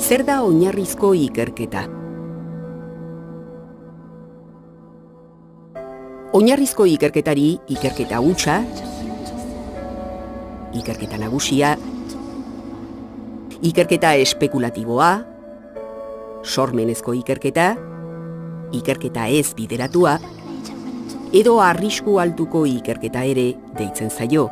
Zer da oinarrizko ikerketa? Oinarrizko ikerketari ikerketa hutsa, ikerketa nagusia, ikerketa espekulatiboa, sormenezko ikerketa, ikerketa ez bideratua, edo arrisku altuko ikerketa ere deitzen zaio.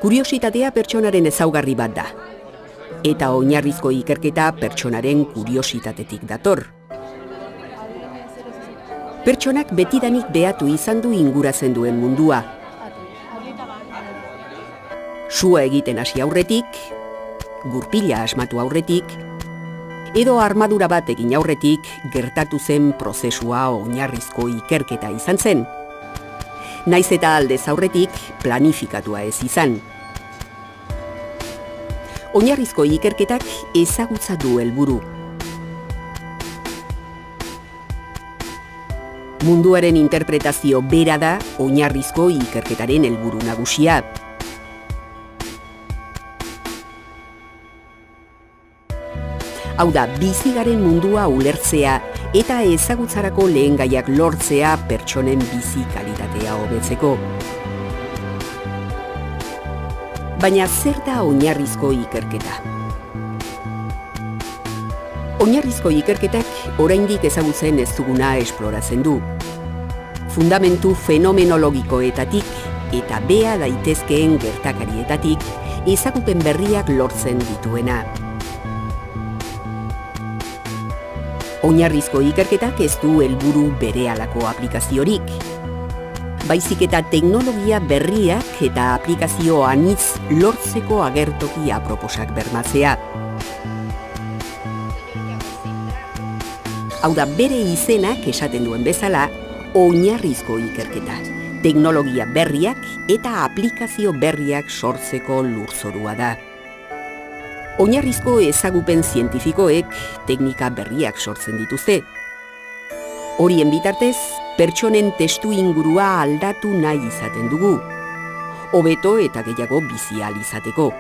Kuriositatea pertsonaren ezaugarri bat da, eta oinarrizko ikerketa pertsonaren kuriositatetik dator. Pertsonak betidanik behatu izan du inguratzen duen mundua. Sua egiten hasi aurretik, gurpila asmatu aurretik, edo armadura bat egin aurretik gertatu zen prozesua oinarrizko ikerketa izan zen. Naiz eta aldez aurretik planifikatua ez izan. Oinarrizko ikerketak ezagutza du helburu. Munduaren interpretazio bera da oinarrizko ikerketaren helburu nagusia. Hau da, bizi garen mundua ulertzea eta ezagutzarako lehengaiak lortzea pertsonen bizi kalitatea hobetzeko. Baina zer da oinarrizko ikerketa? Oinarrizko ikerketak oraindik ezagutzen ez duguna esploratzen du. Fundamentu fenomenologikoetatik eta bea daitezkeen gertakarietatik ezagupen berriak lortzen dituena. Oinarrizko ikerketak ez du helburu berehalako aplikaziorik. Baizik eta teknologia berriak eta aplikazio anitz lortzeko agertoki aproposak bermatzea. Hau da, bere izenak esaten duen bezala, oinarrizko ikerketa. Teknologia berriak eta aplikazio berriak sortzeko lurzorua da. Oinarrizko ezagupen zientifikoek teknika berriak sortzen dituzte. Horien bitartez, pertsonen testu ingurua aldatu nahi izaten dugu, hobeto eta gehiago bizi ahal izateko.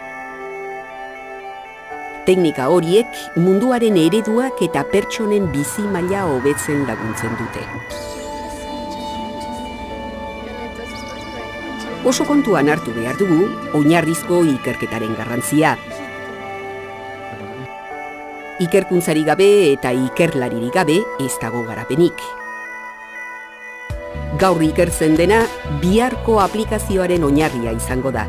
Teknika horiek munduaren ereduak eta pertsonen bizi maila hobetzen laguntzen dute. Oso kontuan hartu behar dugu oinarrizko ikerketaren garrantzia. Ikerkuntzari gabe eta ikerlaririk gabe ez dago garapenik. Gaur ikertzen dena, biharko aplikazioaren oinarria izango da.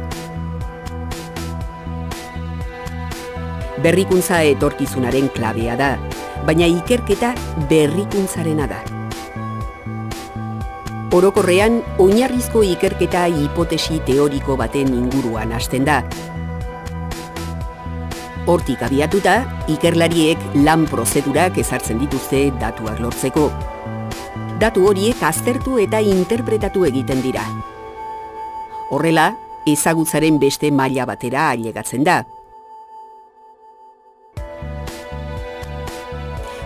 Berrikuntza etorkizunaren klabea da, baina ikerketa berrikuntzarena da. Orokorrean, oinarrizko ikerketa hipotesi teoriko baten inguruan hasten da. Hortik abiatuta, ikerlariek lan prozedurak ezartzen dituzte datuak lortzeko. Datu horiek aztertu eta interpretatu egiten dira. Horrela, ezagutzaren beste maila batera ailegatzen da.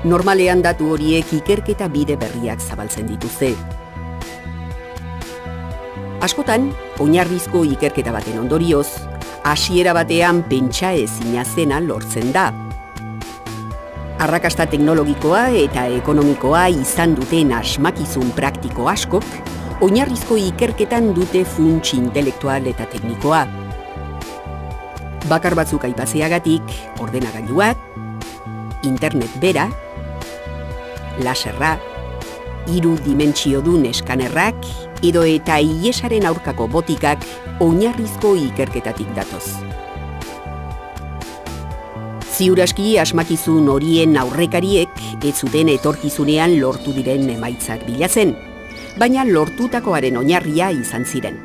Normalean datu horiek ikerketa bide berriak zabaltzen dituzte. Askotan, oinarrizko ikerketa baten ondorioz, hasiera batean pentsa ezina zena lortzen da. Arrakasta teknologikoa eta ekonomikoa izan duten asmakizun praktiko askok, oinarrizko ikerketan dute funts intelektual eta teknikoa. Bakar batzuk aipatzeagatik, ordenagailuak, internet bera, laserra, 3 dimentsiodun eskanerrak, edo eta ihesaren aurkako botikak oinarrizko ikerketatik datoz. Ziur aski asmakizun horien aurrekariek ez zuten etorkizunean lortu diren emaitzak bilatzen, baina lortutakoaren oinarria izan ziren.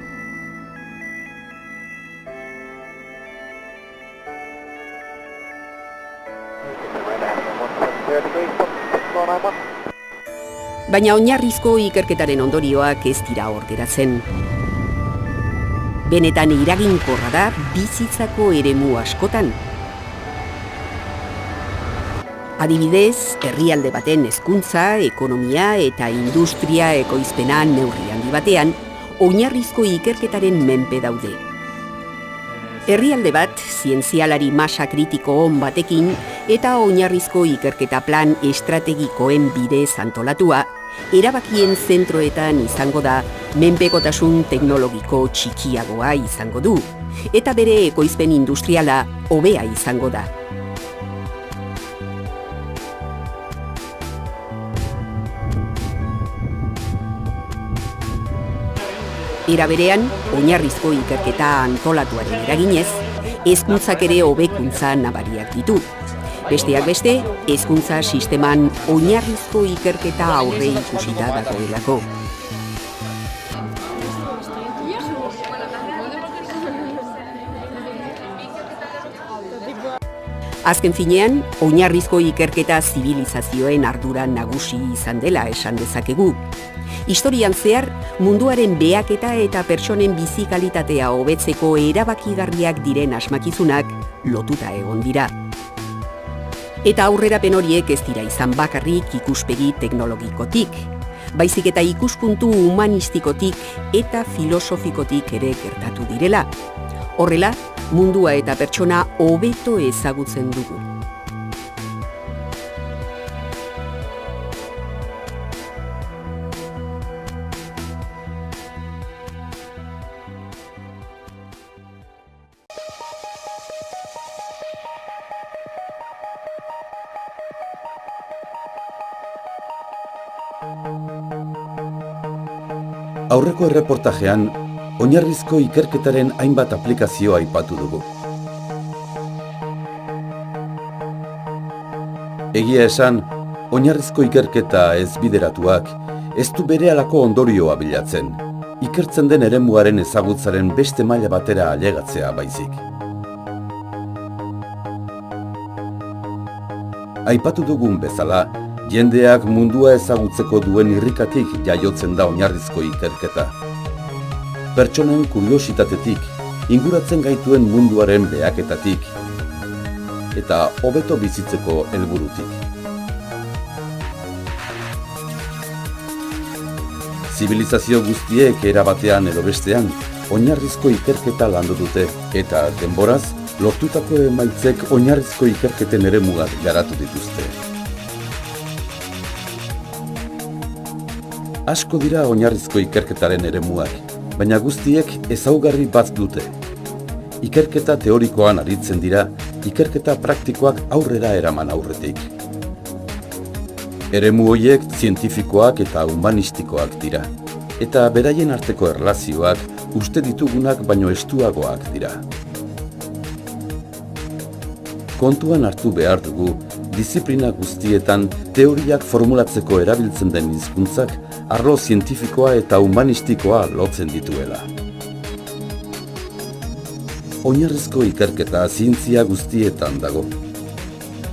Baina oinarrizko ikerketaren ondorioak ez dira hor geratzen. Benetan eraginkorra da bizitzako eremu askotan. Adibidez, herrialde baten hezkuntza, ekonomia eta industria ekoizpena neurri handi batean, oinarrizko ikerketaren menpe daude. Herrialde bat, zientzialari masa kritiko on batekin eta oinarrizko ikerketa plan estrategikoen bidez antolatua, erabakien zentroetan izango da menpekotasun teknologiko txikiagoa izango du, eta bere ekoizpen industriala hobea izango da. Era berean, oinarrizko ikerketa antolatuaren eraginez, hezkuntzak ere hobekuntza nabariak ditu. Besteak beste, hezkuntza sisteman oinarrizko ikerketa aurre ikusita dagoelako. Azken finean, oinarrizko ikerketa zibilizazioen ardura nagusi izan dela esan dezakegu. Historian zehar, munduaren behaketa eta pertsonen bizi kalitatea hobetzeko erabakigarriak diren asmakizunak lotuta egon dira. Eta aurrerapen horiek ez dira izan bakarrik ikuspegi teknologikotik, baizik eta ikuspuntu humanistikotik eta filosofikotik ere gertatu direla. Horrela, mundua eta pertsona hobeto ezagutzen dugu. Aurreko erreportajean, oinarrizko ikerketaren hainbat aplikazio aipatu dugu. Egia esan, oinarrizko ikerketa ez bideratuak ez du berehalako ondorioa bilatzen, ikertzen den eremuaren ezagutzaren beste maila batera ailegatzea baizik. Aipatu dugun bezala, jendeak mundua ezagutzeko duen irrikatik jaiotzen da oinarrizko ikerketa. Pertsonen kuriositatetik, inguratzen gaituen munduaren behaketatik, eta hobeto bizitzeko helburutik. Zibilizazio guztiek erabatean edo bestean, oinarrizko ikerketa landu dute, eta denboraz, lortutako emaitzek oinarrizko ikerketen eremuak garatu dituzte. Asko dira oinarrizko ikerketaren eremuak, baina guztiek ezaugarri bat dute. Ikerketa teorikoan aritzen dira, ikerketa praktikoak aurrera eraman aurretik. Eremu horiek zientifikoak eta humanistikoak dira, eta beraien arteko erlazioak uste ditugunak baino estuagoak dira. Kontuan hartu behar dugu, diziplina guztietan teoriak formulatzeko erabiltzen den hizkuntzak arlo zientifikoa eta humanistikoa lotzen dituela. Oinarrizko ikerketa zientzia guztietan dago.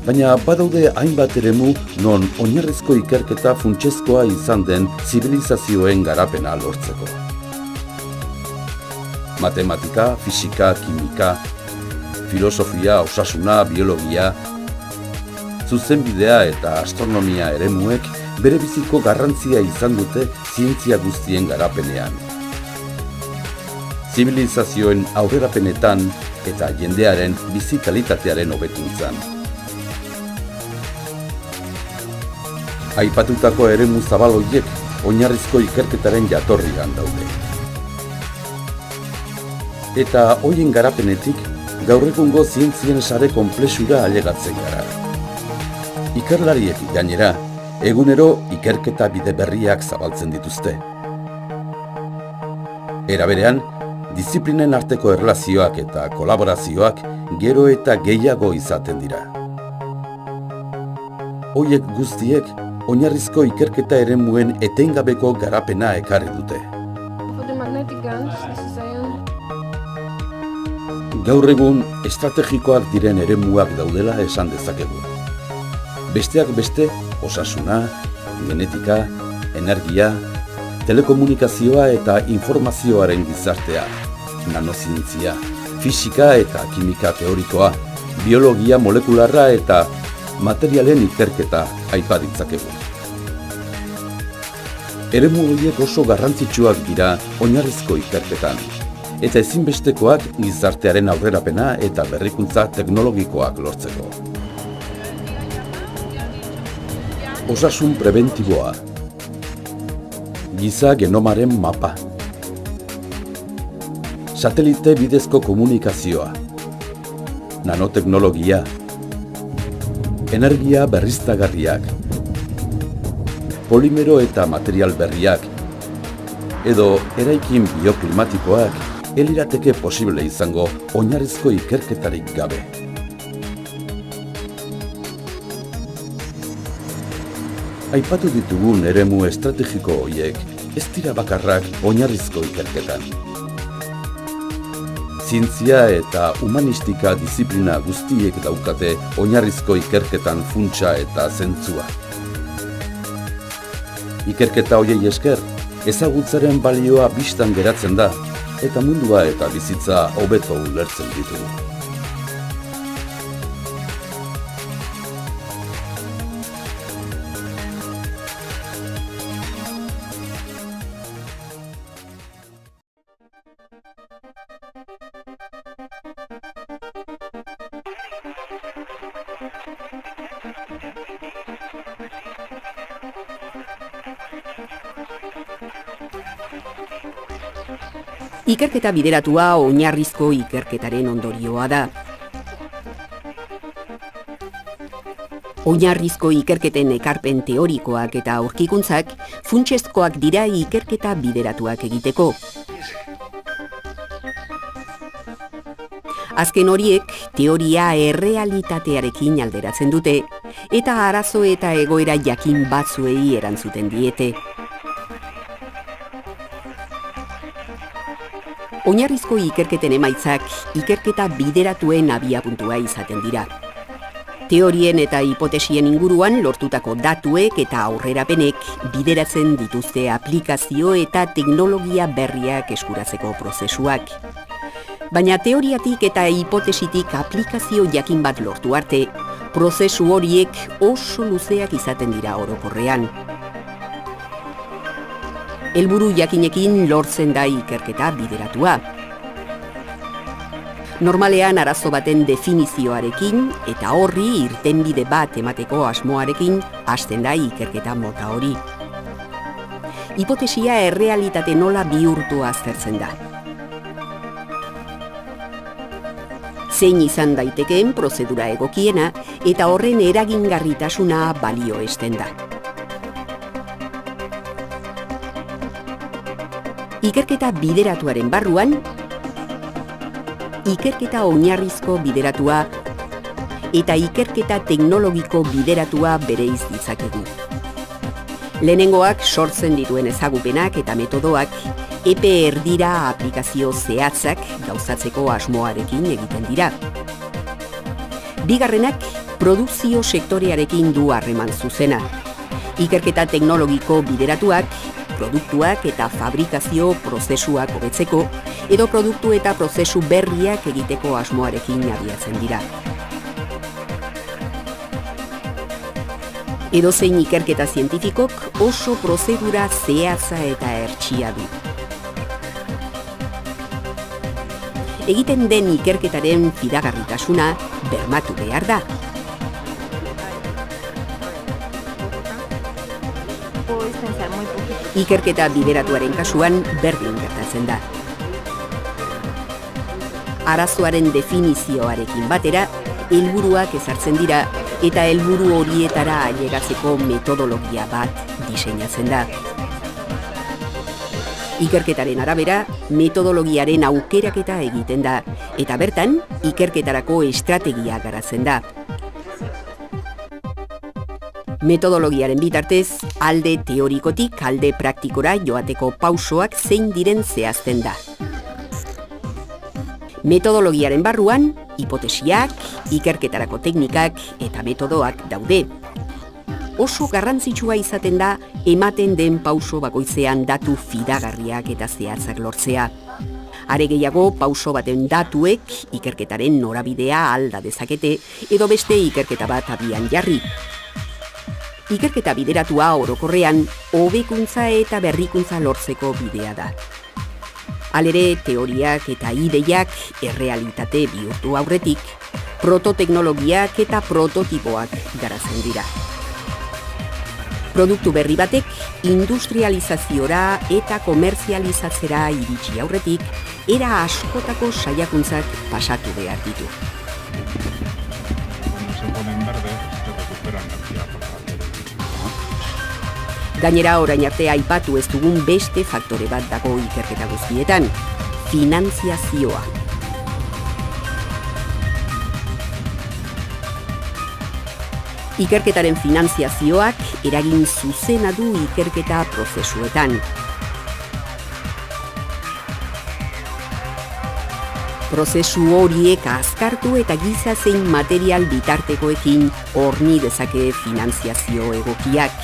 Baina badaude hainbat eremu non oinarrizko ikerketa funtsezkoa izan den zibilizazioen garapena lortzeko. Matematika, fisika, kimika, filosofia, osasuna, biologia, zuzenbidea eta astronomia eremuek berebiziko garrantzia izan dute zientzia guztien garapenean. Zibilizazioen aurrerapenetan eta jendearen bizi kalitatearen hobekuntzan. Aipatutako eremu zabal horiek oinarrizko ikerketaren jatorrian daude. Eta horien garapenetik gaur egungo zientzien sare konplexura ailegatzen gara. Ikerlariek gainera, egunero ikerketa bide berriak zabaltzen dituzte. Era berean, diziplinen arteko erlazioak eta kolaborazioak gero eta gehiago izaten dira. Horiek guztiek oinarrizko ikerketa eremuen etengabeko garapena ekarri dute. Gaur egun estrategikoak diren eremuak daudela esan dezakegu. Besteak beste, osasuna, genetika, energia, telekomunikazioa eta informazioaren gizartea, nanozientzia, fisika eta kimika teorikoa, biologia molekularra eta materialen ikerketa aipa ditzakegu. Eremu horiek oso garrantzitsuak dira oinarrizko ikerketan, eta ezinbestekoak gizartearen aurrerapena eta berrikuntza teknologikoak lortzeko. Osasun prebentiboa. Giza genomaren mapa. Satelite bidezko komunikazioa. Nanoteknologia. Energia berriztagarriak. Polimero eta material berriak. Edo eraikin bioklimatikoak elirateke posible izango oinarrizko ikerketarik gabe. Aipatu ditugun eremu estrategiko horiek ez dira bakarrak oinarrizko ikerketan. Zientzia eta humanistika disiplina guztiek daukate oinarrizko ikerketan funtsa eta zentzua. Ikerketa horiei esker, ezagutzaren balioa bistan geratzen da, eta mundua eta bizitza hobeto ulertzen ditugu. Ikerketa bideratua oinarrizko ikerketaren ondorioa da. Oinarrizko ikerketen ekarpen teorikoak eta aurkikuntzak funtsezkoak dira ikerketa bideratuak egiteko. Azken horiek teoria errealitatearekin alderatzen dute eta arazo eta egoera jakin batzuei erantzuten diete. Oinarrizko ikerketen emaitzak ikerketa bideratuen abiapuntua izaten dira. Teorien eta hipotesien inguruan lortutako datuek eta aurrerapenek bideratzen dituzte aplikazio eta teknologia berriak eskuratzeko prozesuak. Baina teoriatik eta hipotesitik aplikazio jakin bat lortu arte, prozesu horiek oso luzeak izaten dira orokorrean. Helburu jakinekin lortzen da ikerketa bideratua. Normalean arazo baten definizioarekin eta horri irtenbide bat emateko asmoarekin hasten da ikerketa mota hori. Hipotesia errealitate nola bihurtu aztertzen da. Zein izan daitekeen prozedura egokiena eta horren eragingarritasuna balioesten da. Ikerketa bideratuaren barruan, ikerketa oinarrizko bideratua eta ikerketa teknologiko bideratua bereiz ditzakegu. Lehenengoak sortzen dituen ezagupenak eta metodoak epe erdira aplikazio zehatzak gauzatzeko asmoarekin egiten dira. Bigarrenak produkzio sektorearekin du harreman zuzena. Ikerketa teknologiko bideratuak produktuak eta fabrikazio prozesuak hobetzeko edo produktu eta prozesu berriak egiteko asmoarekin abiatzen dira. Edozein ikerketa zientifikok oso prozedura zehatza eta hertsia du. Egiten den ikerketaren fidagarritasuna bermatu behar da. Ikerketa bideratuaren kasuan berdin gertatzen da. Arazoaren definizioarekin batera, helburuak ezartzen dira eta helburu horietara ailegatzeko metodologia bat diseinatzen da. Ikerketaren arabera, metodologiaren aukeraketa egiten da eta bertan, ikerketarako estrategia garatzen da. Metodologiaren bitartez, alde teorikotik alde praktikora joateko pausoak zein diren zehazten da. Metodologiaren barruan, hipotesiak, ikerketarako teknikak eta metodoak daude. Oso garrantzitsua izaten da ematen den pauso bakoitzean datu fidagarriak eta zehatzak lortzea. Are gehiago, pauso baten datuek ikerketaren norabidea alda dezakete edo beste ikerketa bat abian jarri. Ikerketa bideratua orokorrean hobekuntza eta berrikuntza lortzeko bidea da. Halere, teoriak eta ideiak errealitate bihurtu aurretik, prototeknologiak eta prototipoak garatzen dira. Produktu berri batek industrializaziora eta komerzializatzera iritsi aurretik, era askotako saiakuntzak pasatu behar ditu. Gainera, orain arte aipatu ez dugun beste faktore bat dago ikerketa guztietan, finantziazioa. Ikerketaren finantziazioak eragin zuzena du ikerketa prozesuetan. Prozesu horiek azkartu eta giza zein material bitartekoekin horni dezake finantziazio egokiak.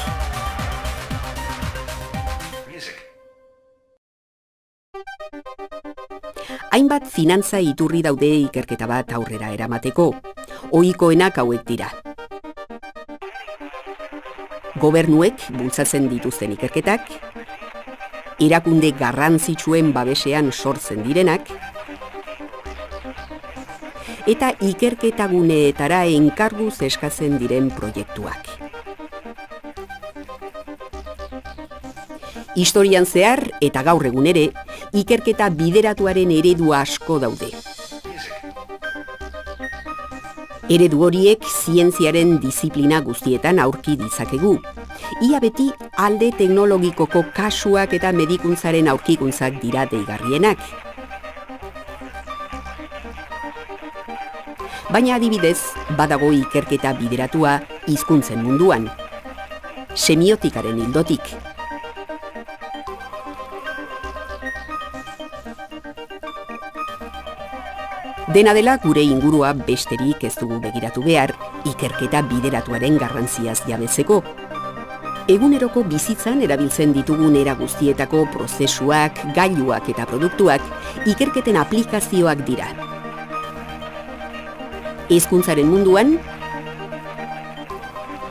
Hainbat finantza iturri daude ikerketa bat aurrera eramateko. Ohikoenak hauek dira. Gobernuek bultzatzen dituzten ikerketak, erakunde garrantzitsuen babesean sortzen direnak, eta ikerketaguneetara enkarguz eskatzen diren proiektuak. Historian zehar eta gaur egun ere, ikerketa bideratuaren eredu asko daude. Eredu horiek zientziaren diziplina guztietan aurki ditzakegu. Ia beti alde teknologikoko kasuak eta medikuntzaren aurkikuntzak dira deigarrienak. Baina adibidez, badago ikerketa bideratua hizkuntzen munduan. Semiotikaren ildotik. Dena dela, gure ingurua besterik ez dugu begiratu behar, ikerketa bideratuaren garrantziaz jabetzeko. Eguneroko bizitzan erabiltzen ditugun era guztietako prozesuak, gailuak eta produktuak ikerketen aplikazioak dira. Hezkuntzaren munduan,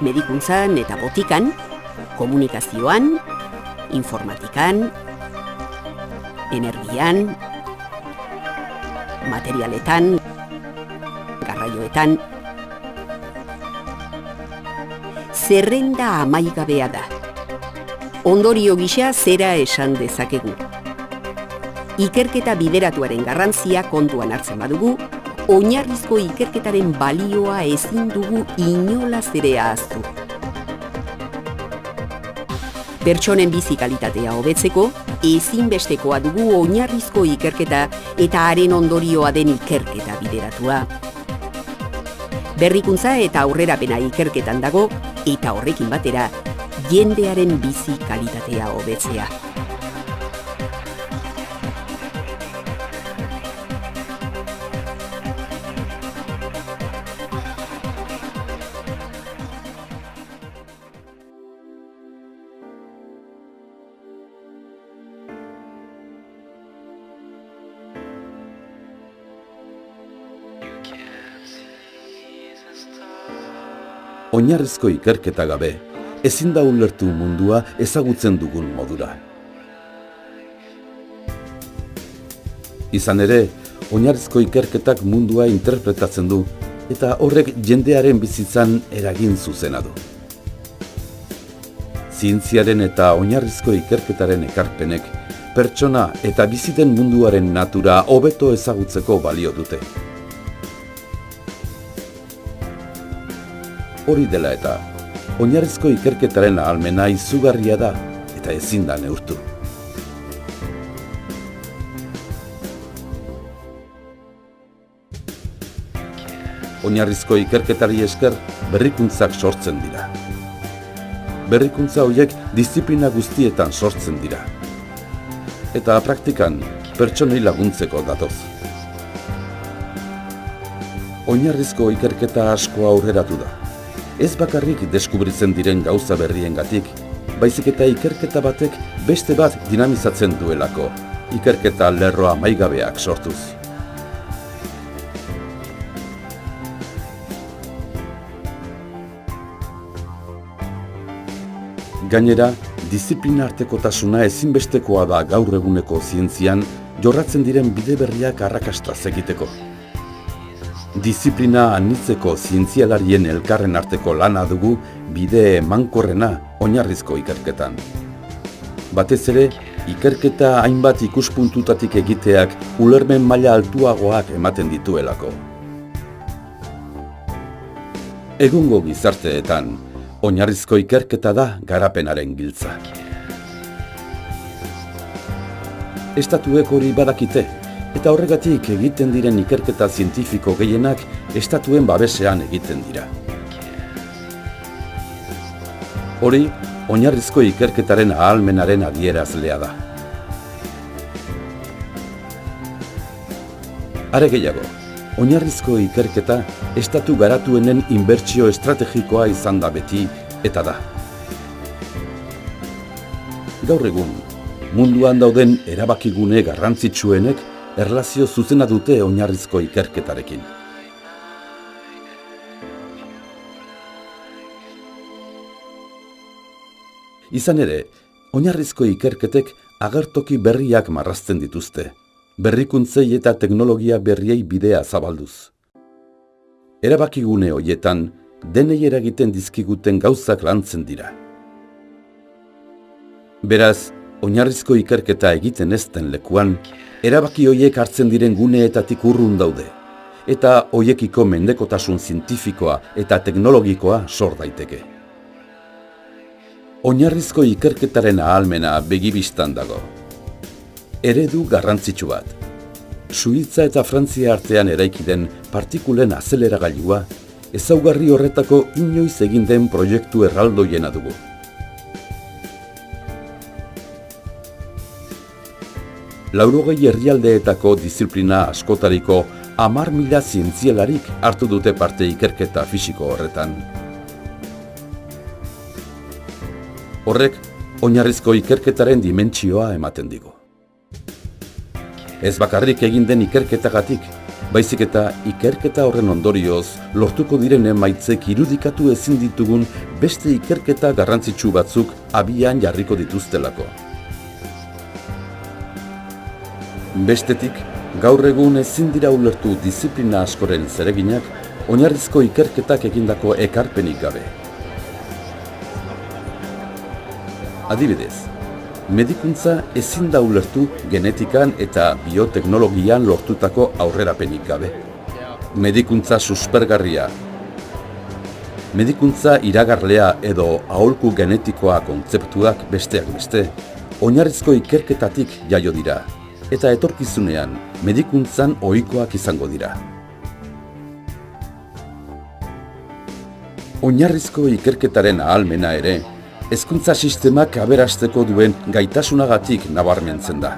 medikuntzan eta botikan, komunikazioan, informatikan, energian, materialetan, garraioetan. Zerrenda amaigabea da. Ondorio gisa zera esan dezakegu. Ikerketa bideratuaren garrantzia kontuan hartzen badugu, oinarrizko ikerketaren balioa ezin dugu inolaz ere ahaztu. Pertsonen bizi kalitatea hobetzeko, ezinbestekoa dugu oinarrizko ikerketa eta haren ondorioa den ikerketa bideratua. Berrikuntza eta aurrerapena ikerketan dago, eta horrekin batera, jendearen bizi kalitatea hobetzea. Oinarrizko ikerketa gabe, ezin da ulertu mundua ezagutzen dugun modura. Izan ere, oinarrizko ikerketak mundua interpretatzen du, eta horrek jendearen bizitzan eragin zuzena du. Zientziaren eta oinarrizko ikerketaren ekarpenek, pertsona eta biziten munduaren natura hobeto ezagutzeko balio dute. Hori dela eta, oinarrizko ikerketaren ahalmena izugarria da eta ezin da neurtu. Oinarrizko ikerketari esker berrikuntzak sortzen dira. Berrikuntza horiek diziplina guztietan sortzen dira. Eta praktikan pertsonei laguntzeko datoz. Oinarrizko ikerketa asko aurreratu da. Ez bakarrik deskubritzen diren gauza berriengatik, baizik eta ikerketa batek beste bat dinamizatzen duelako, ikerketa lerroa amaigabeak sortuz. Gainera, diziplina artekotasuna ezinbestekoa da gaur eguneko zientzian jorratzen diren bide berriak arrakastaz egiteko. Diziplina anitzeko zientzialarien elkarren arteko lana dugu bide emankorrena oinarrizko ikerketan. Batez ere, ikerketa hainbat ikuspuntutatik egiteak ulermen maila altuagoak ematen dituelako. Egungo gizarteetan, oinarrizko ikerketa da garapenaren giltza. Estatuek hori badakite, eta horregatik egiten diren ikerketa zientifiko gehienak estatuen babesean egiten dira. Hori, oinarrizko ikerketaren ahalmenaren adierazlea da. Are gehiago, oinarrizko ikerketa estatu garatuenen inbertsio estrategikoa izan da beti eta da. Gaur egun, munduan dauden erabakigune garrantzitsuenek erlazio zuzena dute oinarrizko ikerketarekin. Izan ere, oinarrizko ikerketek agertoki berriak marrazten dituzte, berrikuntzei eta teknologia berriei bidea zabalduz. Erabakigune horietan, denei eragiten dizkiguten gauzak lantzen dira. Beraz, oinarrizko ikerketa egiten ez den lekuan, erabaki horiek hartzen diren guneetatik urrun daude, eta horiekiko mendekotasun zientifikoa eta teknologikoa sor daiteke. Oinarrizko ikerketaren ahalmena begibistan dago. Eredu garrantzitsu bat. Suitza eta Frantzia artean eraiki den partikulen azeleragailua, ezaugarri horretako inoiz egin den proiektu erraldoiena dugu. Laurogei herrialdeetako diziplina askotariko 10.000 zientzialarik hartu dute parte ikerketa fisiko horretan. Horrek, oinarrizko ikerketaren dimentsioa ematen digu. Ez bakarrik egin den ikerketagatik, baizik eta ikerketa horren ondorioz lortuko diren emaitzek irudikatu ezin ditugun beste ikerketa garrantzitsu batzuk abian jarriko dituztelako. Bestetik, gaur egun ezin dira ulertu diziplina askoren zereginak oinarrizko ikerketak egindako ekarpenik gabe. Adibidez, medikuntza ezin da ulertu genetikan eta bioteknologian lortutako aurrerapenik gabe. Medikuntza suspergarria, medikuntza iragarlea edo aholku genetikoa kontzeptuak besteak beste, oinarrizko ikerketatik jaio dira, eta etorkizunean medikuntzan ohikoak izango dira. Oinarrizko ikerketaren ahalmena ere, hezkuntza sistemak aberasteko duen gaitasunagatik nabarmentzen da.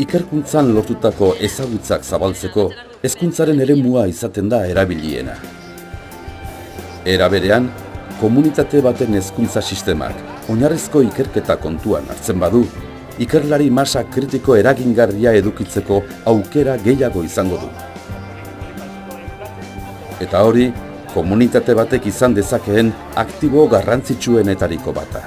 Ikerkuntzan lortutako ezagutzak zabaltzeko, hezkuntzaren eremua izaten da erabiliena. Era berean, komunitate baten hezkuntza sistemak oinarrizko ikerketa kontuan hartzen badu, ikerlari masa kritiko eragingarria edukitzeko aukera gehiago izango du. Eta hori, komunitate batek izan dezakeen aktibo garrantzitsuenetariko bata.